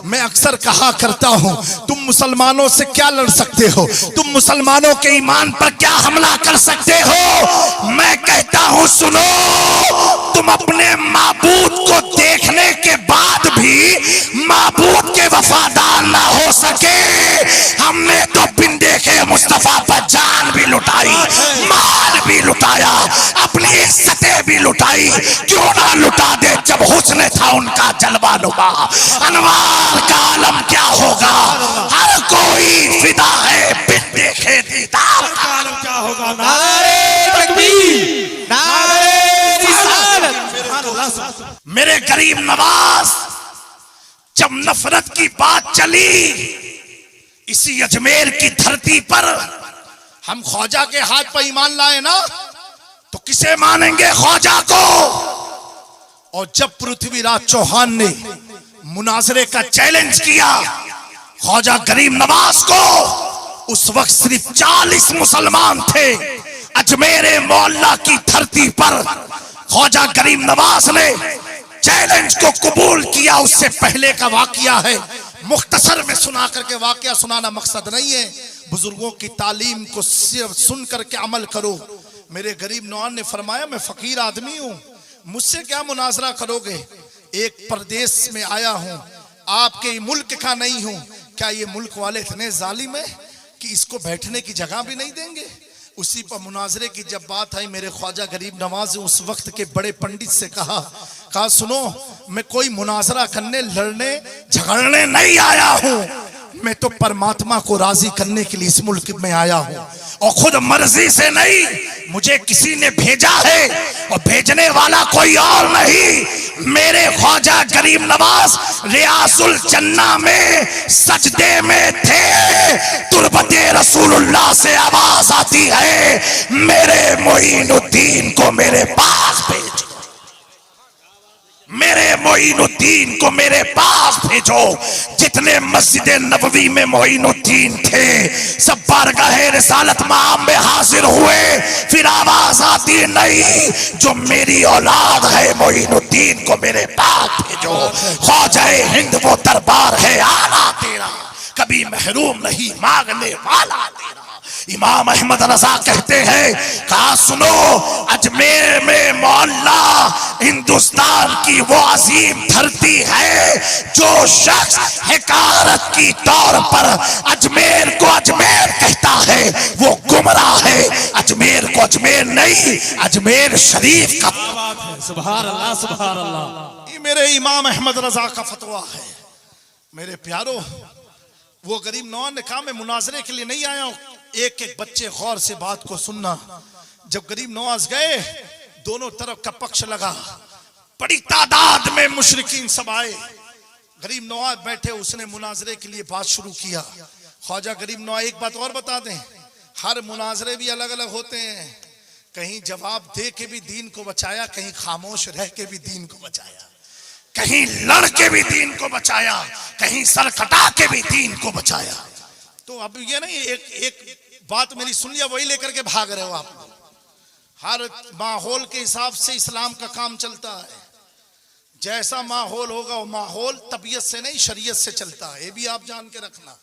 मैं अक्सर कहा करता हूँ, तुम मुसलमानों से क्या लड़ सकते हो, तुम मुसलमानों के ईमान पर क्या हमला कर सकते हो। मैं कहता हूँ सुनो, तुम अपने माबूद को देखने के बाद भी माबूद के वफादार ना हो सके। हमने तो बिन देखे मुस्तफा पर जान भी लुटाई, माल भी लुटाया, अपनी इज्जतें भी लुटाई, क्यों ना लुटा दे जब हुस्न था उनका जलवा नुमा। अनवार का आलम क्या होगा, हर कोई फिदा है बिन देखे दीदार का आलम क्या होगा। नारे तकबीर, नारे रिसालत। मेरे गरीब नवाज, जब नफरत की बात चली इसी अजमेर की धरती पर, हम ख्वाजा के हाथ पर ईमान लाए ना, तो किसे मानेंगे, ख्वाजा को। और जब पृथ्वीराज चौहान ने मुनाजरे का चैलेंज किया ख्वाजा गरीब नवाज को, उस वक्त सिर्फ 40 मुसलमान थे। अजमेर मोहल्ला की धरती पर ख्वाजा गरीब नवाज ने चैलेंज को कबूल किया। उससे पहले का वाकया है, मुख्तसर में सुना करके, वाकया सुनाना मकसद नहीं है। बुजुर्गों की तालीम को सिर्फ सुन करके अमल करो। मेरे गरीब नवाज ने फरमाया, मैं फकीर आदमी हूं, मुझसे क्या मुनाजरा करोगे, एक प्रदेश में आया हूं, आपके मुल्क का नहीं हूं। क्या ये मुल्क वाले इतने जालिम है कि इसको बैठने की जगह भी नहीं देंगे। उसी पर मुनाजरे की जब बात आई, मेरे ख्वाजा गरीब नवाज ने उस वक्त के बड़े पंडित से कहा सुनो, मैं कोई मुनाजरा करने, लड़ने, झगड़ने नहीं आया हूं, मैं तो परमात्मा को राजी करने के लिए इस मुल्क में आया हूं, और खुद मर्जी से नहीं, मुझे किसी ने भेजा है, और भेजने वाला कोई और नहीं। मेरे ख्वाजा गरीब नवाज रियासुल जन्ना में सजदे में थे, तुरबते रसूलुल्लाह से आवाज आती है, मेरे मोइनुद्दीन को मेरे पास भेजो, मेरे मोइनुद्दीन को मेरे पास भेजो। जितने मस्जिद नबवी में मोइनुद्दीन थे सब बारगाहे रिसालत माम में हाजिर हुए। फिर आवाज आती नहीं, जो मेरी औलाद है मोइनुद्दीन को मेरे पास भेजो। ख्वाजाए हिंद वो दरबार है आला तेरा, कभी महरूम नहीं मांगने वाला तेरा। इमाम अहमद रजा कहते हैं, कहा सुनो, अजमेर में मोहल्ला हिंदुस्तान की वो अजीम धरती है, जो शख्स हिकारत की तौर पर अजमेर को अजमेर कहता है वो गुमराह है। अजमेर को अजमेर नहीं, अजमेर शरीफ का बात है। सुभान अल्लाह, सुभान अल्लाह। ये मेरे इमाम अहमद रजा का फतवा है। मेरे प्यारो, वो गरीब नवाज ने कहा मैं मुनाजरे के लिए नहीं आया हूं। एक एक बच्चे गौर से बात को सुनना। जब गरीब नवाज गए, दोनों तरफ का पक्ष लगा, बड़ी तादाद में मुशरिकीन सब आए। गरीब नवाज बैठे, उसने मुनाजरे के लिए बात शुरू किया। ख्वाजा गरीब नवाज, एक बात और बता दें, हर मुनाजरे भी अलग अलग होते हैं। कहीं जवाब दे के भी दीन को बचाया, कहीं खामोश रह के भी दीन को बचाया, कहीं लड़ के भी दीन को बचाया, कहीं सर कटा के भी दीन को बचाया। तो अब ये नहीं एक बात मेरी सुन लिया वही लेकर के भाग रहे हो आप। हर माहौल के हिसाब से इस्लाम का काम चलता है। जैसा माहौल होगा वो माहौल तबीयत से नहीं शरीयत से चलता है, ये भी आप जान के रखना।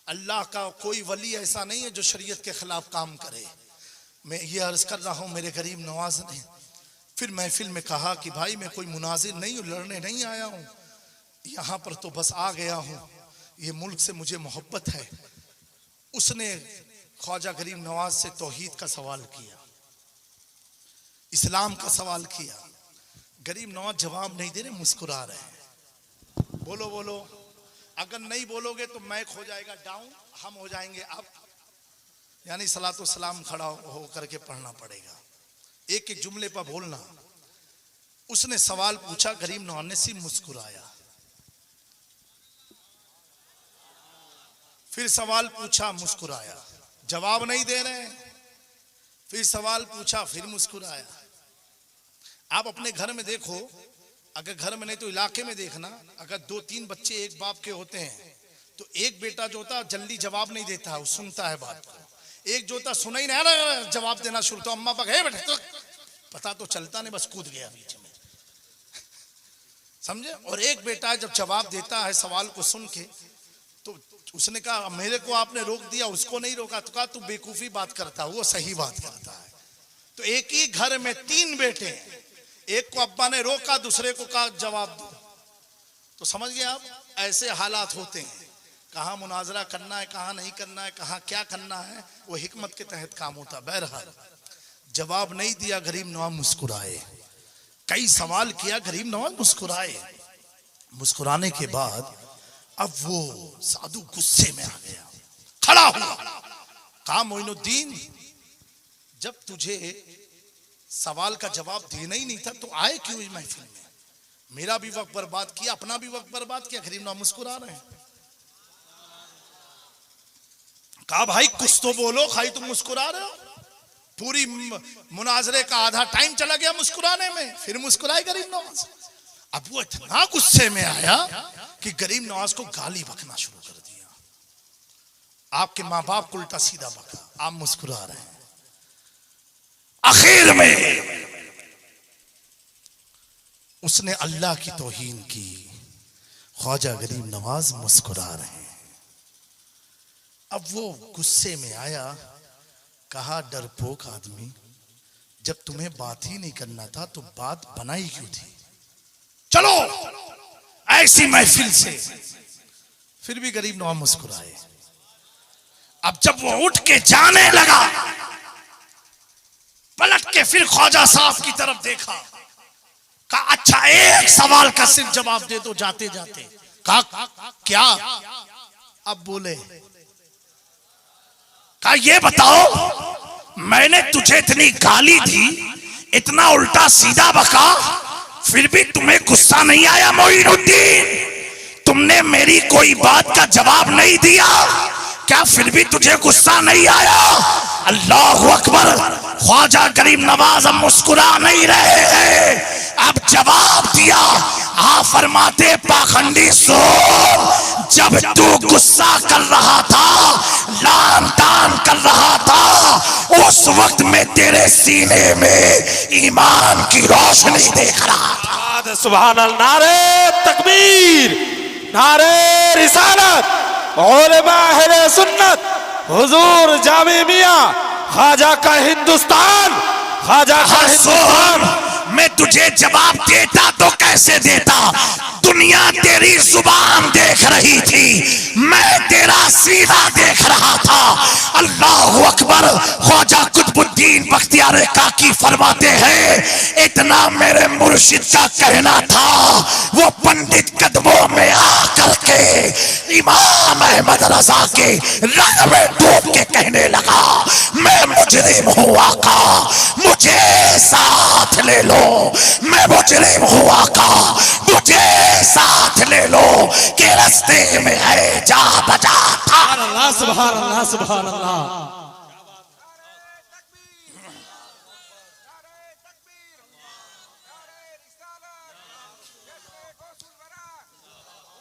अल्लाह का कोई वली ऐसा नहीं है जो शरीयत के खिलाफ काम करे। मैं ये अर्ज कर रहा हूँ, मेरे गरीब नवाज ने फिर महफिल में कहा कि भाई मैं कोई मुनाजिर नहीं हूँ, लड़ने नहीं आया हूँ, यहाँ पर तो बस आ गया हूँ, ये मुल्क से मुझे मोहब्बत है। उसने ख्वाजा गरीब नवाज से तौहीद का सवाल किया, इस्लाम का सवाल किया। गरीब नवाज जवाब नहीं दे रहे, मुस्कुरा रहे हैं। बोलो बोलो, अगर नहीं बोलोगे तो मैक हो जाएगा डाउन, हम हो जाएंगे अप, यानी सलातो सलाम खड़ा हो करके पढ़ना पड़ेगा, एक एक जुमले पर बोलना। उसने सवाल पूछा, गरीब नवाज ने सिर्फ मुस्कुराया। फिर सवाल पूछा, मुस्कुराया, जवाब नहीं दे रहे। फिर सवाल पूछा, फिर मुस्कुराया। आप अपने घर में देखो, अगर घर में नहीं तो इलाके में देखना, अगर 2-3 बच्चे एक बाप के होते हैं तो एक बेटा जो होता जल्दी जवाब नहीं देता है, वो सुनता है बात को। एक जो होता सुना ही नहीं, जवाब देना शुरू, तो अम्मा पक है बेटा, तो पता तो चलता नहीं, बस कूद गया बीच में। समझे। और एक बेटा जब जवाब देता है सवाल को सुन के, तो उसने कहा मेरे को आपने रोक दिया, उसको नहीं रोका। तो कहा तू बेवकूफी बात करता, वो सही बात करता है। तो एक ही घर में 3 बेटे हैं, एक को अब्बा ने रोका, दूसरे को कहा जवाब दो। तो समझ गए आप, ऐसे हालात होते हैं। कहाँ मुनाजरा करना है, कहाँ नहीं करना है, कहाँ क्या करना है, वो हिकमत के तहत काम होता। बहरहाल जवाब नहीं दिया, गरीब नवाज मुस्कुराए। कई सवाल किया, गरीब नवाज मुस्कुराए। मुस्कुराने के बाद अब वो साधु गुस्से में आ गया, खड़ा हुआ, कहा मोइनुद्दीन जब तुझे सवाल का जवाब देना ही नहीं था तो आए क्यों इस महफिल में? मेरा भी वक्त बर्बाद किया, अपना भी वक्त बर्बाद किया। गरीब नवाज मुस्कुरा रहे हैं। कहा भाई कुछ तो बोलो, खाई तुम मुस्कुरा रहे हो। पूरी मुनाजरे का आधा टाइम चला गया मुस्कुराने में, फिर मुस्कुराए गरीब नवाज। अब वो इतना गुस्से में आया कि गरीब नवाज को गाली बकना शुरू कर दिया। आपके माँ बाप को उल्टा सीधा बका, आप मुस्कुरा रहे हैं। आखिर में उसने अल्लाह की तौहीन की। ख्वाजा गरीब नवाज मुस्कुरा रहे हैं। अब वो गुस्से में आया, कहा डरपोक आदमी, जब तुम्हें बात ही नहीं करना था तो बात बनाई क्यों थी? चलो ऐसी महफिल से। फिर भी गरीब नवाज मुस्कुराए। अब जब वो उठ के जाने लगा, पलट के फिर ख्वाजा साहब की तरफ देखा, कहा अच्छा एक सवाल का सिर्फ जवाब दे दो जाते जाते। कहा क्या? अब बोले, कहा ये बताओ मैंने तुझे इतनी गाली दी, इतना उल्टा सीधा बका, फिर भी तुम्हें गुस्सा नहीं आया मोइनुद्दीन? तुमने मेरी कोई बात का जवाब नहीं दिया, क्या फिर भी तुझे गुस्सा नहीं आया? अल्लाहु अकबर। ख्वाजा गरीब नवाज अब मुस्कुरा नहीं रहे हैं, अब जवाब दिया। आ फरमाते पाखंडी सो, जब तू गुस्सा कर रहा था, लान तान कर रहा था, उस वक्त में तेरे सीने में ईमान की रोशनी देख रहा था। सुभान अल्लाह। नारे तकबीर, नारे रिसालत, उलमा अहले सुन्नत, हुजूर जामे मियां, ख्वाजा का हिंदुस्तान, ख्वाजा का हिंदुस्तान। मैं तुझे जवाब देता तो कैसे देता? दुनिया तेरी जुबान देख रही थी, मैं तेरा सीधा देख रहा था। अल्लाहु अकबर। ख्वाजा कुतुबुद्दीन बख्तियार काकी फरमाते हैं, इतना मेरे मुर्शिद का कहना था, वो पंडित कदमों में आकर के इमाम अहमद रजा के रंग में डूब के कहने लगा, मैं मुजरिम हूँ आका, मुझे साथ ले लो, मैं मुजरिम हूँ आका, मुझे साथ ले लो, के रास्ते में है जा बजा था। अल्लाह सुभान अल्लाह सुभान अल्लाह।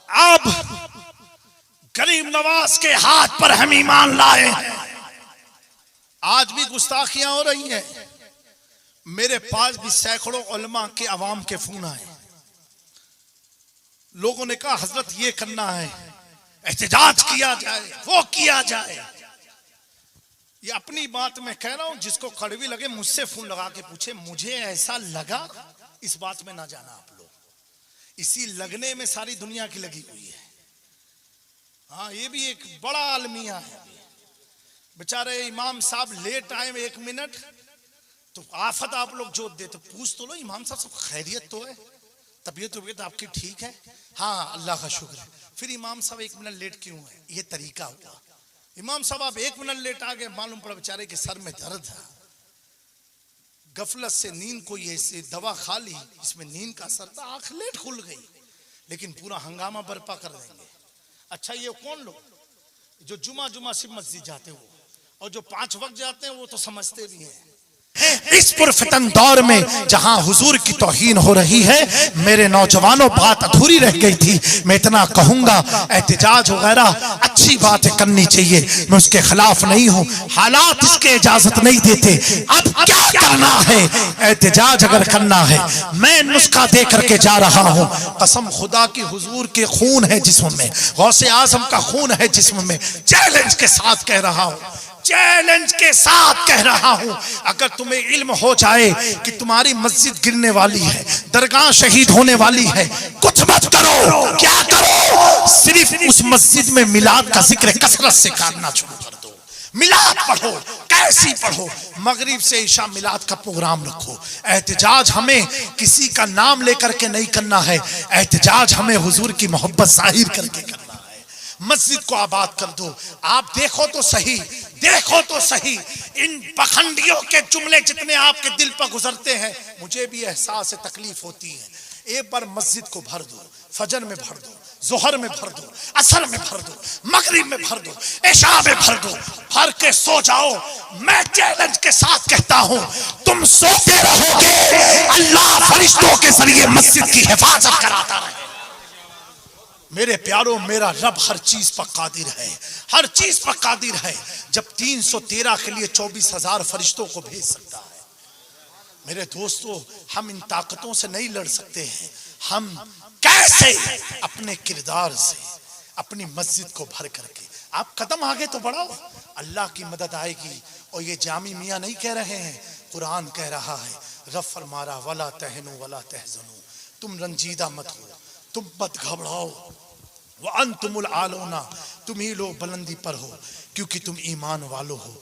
अब गरीब नवाज के हाथ पर हम ईमान लाए। आज भी गुस्ताखियां हो रही हैं। मेरे पास भी सैकड़ों उलमा के अवाम के फोन आए। लोगों ने कहा हजरत ये करना है, एहतजाज किया जाए, वो किया जाए। ये अपनी बात में कह रहा हूं, जिसको कड़वी लगे मुझसे फोन लगा के पूछे, मुझे ऐसा लगा। इस बात में ना जाना आप लोग, इसी लगने में सारी दुनिया की लगी हुई है। हाँ, ये भी एक बड़ा अलमिया है। बेचारे इमाम साहब लेट आए 1 मिनट तो आफत आप लोग जोत देते। पूछ तो लो इमाम साहब सब खैरियत तो है, तबीयत आपकी ठीक है? हाँ अल्लाह का शुक्र है। फिर इमाम साहब 1 मिनट लेट क्यों है? ये तरीका हुआ। इमाम साहब आप 1 मिनट लेट आ गए, मालूम पड़ा बेचारे के सर में दर्द है, गफलत से नींद कोई ऐसी दवा खा ली, इसमें नींद का असर था, आंख लेट खुल गई, लेकिन पूरा हंगामा बर्पा कर देंगे। अच्छा ये कौन लोग जो जुमा जुमा सिर्फ मस्जिद जाते हो और जो 5 वक्त जाते हैं वो तो समझते भी हैं, इस पुरफितन दौर में जहां हुजूर की तौहीन हो रही है, मेरे नौजवानों बात अधूरी रह गई थी। मैं इतना कहूंगा, एहतिजाज वगैरह अच्छी बातें करनी चाहिए, मैं उसके खिलाफ नहीं हूं, हालात इसके इजाजत नहीं देते। अब क्या करना है? एहतिजाज अगर करना है, मैं नुस्खा दे करके जा रहा हूं। कसम खुदा की, हुजूर के खून है जिस्म में, गौसे आजम का खून है जिस्म में। चैलेंज के साथ कह रहा हूं, चैलेंज के साथ कह रहा हूं, अगर तुम्हें इल्म हो जाए कि तुम्हारी मस्जिद गिरने वाली है, दरगाह शहीद होने वाली है, कुछ मत करो। क्या करो? सिर्फ उस मस्जिद में मिलाद का जिक्र कसरत से करना शुरू कर दो। मिलाद पढ़ो, कैसी पढ़ो, मगरिब से इशा मिलाद का प्रोग्राम रखो। एहतिजाज हमें किसी का नाम लेकर के नहीं करना है, एहतिजाज हमें हुजूर की मोहब्बत जाहिर करके करना है। मस्जिद को आबाद कर दो। आप देखो तो सही, देखो तो सही, इन पखंडियों के जुमले जितने आपके दिल पर गुजरते हैं, मुझे भी एहसास है, तकलीफ होती है। एक बार मस्जिद को भर दो, फजर में भर दो, जोहर में भर दो, असर में भर दो, मगरिब में भर दो, इशा में भर दो, भर के सो जाओ। मैं चैलेंज के साथ कहता हूं, तुम सोते रहोगे, अल्लाह फरिश्तों के जरिए मस्जिद की हिफाजत कराता रहे। मेरे प्यारों, मेरा रब हर चीज पर कादिर है, हर चीज पर कादिर है। जब 313 के लिए 24,000 फरिश्तों को भेज सकता है, मेरे दोस्तों, हम इन ताकतों से नहीं लड़ सकते हैं। हम कैसे अपने किरदार से अपनी मस्जिद को भर करके, आप कदम आगे तो बढ़ाओ, अल्लाह की मदद आएगी। और ये जामी मियाँ नहीं कह रहे हैं, कुरान कह रहा है, रब फरमा रहा, वला तहनु वला तहजनु, तुम रंजीदा मत हो, तुम मत घबराओ, वह अंतुमुल आलोना, तुम ही लोग बुलंदी पर हो, क्योंकि तुम ईमान वालों हो।